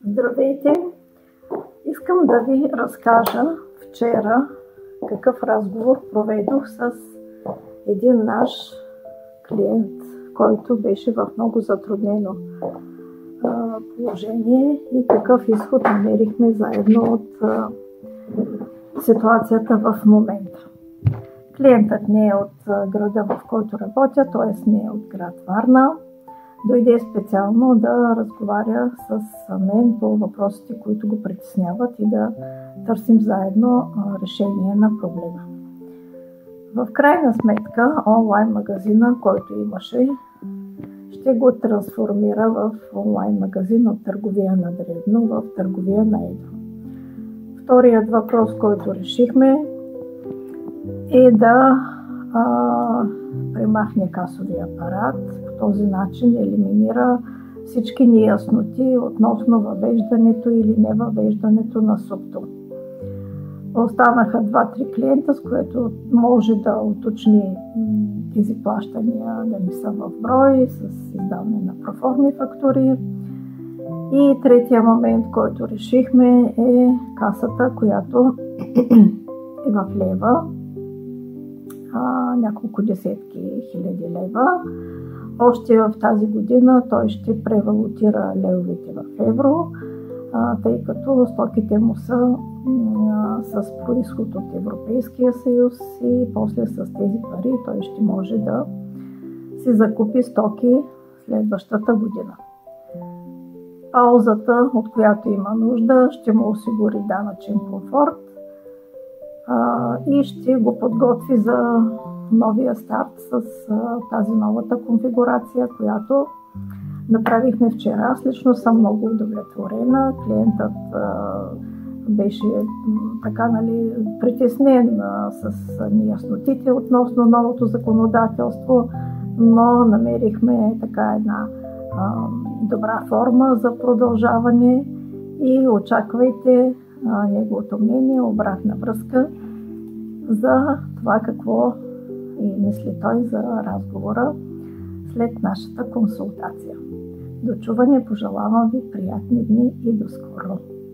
Здравейте! Искам да ви разкажа вчера какъв разговор проведох с един наш клиент, който беше в много затруднено положение и какъв изход намерихме заедно от ситуацията в момента. Клиентът не е от града, в който работя, т.е. не е от град Варна. Дойде специално да разговаря с мен по въпросите, които го притесняват и да търсим заедно решение на проблема. В крайна сметка онлайн магазина, който имаше, ще го трансформира в онлайн магазин от търговия на дребно в търговия на едро. Вторият въпрос, който решихме, е да премахне касовия апарат. По този начин елиминира всички неясноти относно въвеждането или невъвеждането на СУПТО. Останаха 2-3 клиента, с което може да уточни тези плащания да не са в брой, с издаване на проформи фактури. И третия момент, който решихме, е касата, която е в лева, няколко десетки хиляди лева. Още в тази година той ще превалутира левовете в евро, тъй като стоките му са с произход от Европейския съюз и после с тези пари той ще може да си закупи стоки следващата година. Паузата, от която има нужда, ще му осигури данъчен комфорт и ще го подготви за новия старт с тази новата конфигурация, която направихме вчера. Аз лично съм много удовлетворена. Клиентът беше притеснен с неяснотите относно новото законодателство, но намерихме една добра форма за продължаване и очаквайте неговото мнение, обратна връзка за това какво мисли той за разговора след нашата консултация. До чуване, пожелавам ви приятни дни и до скоро!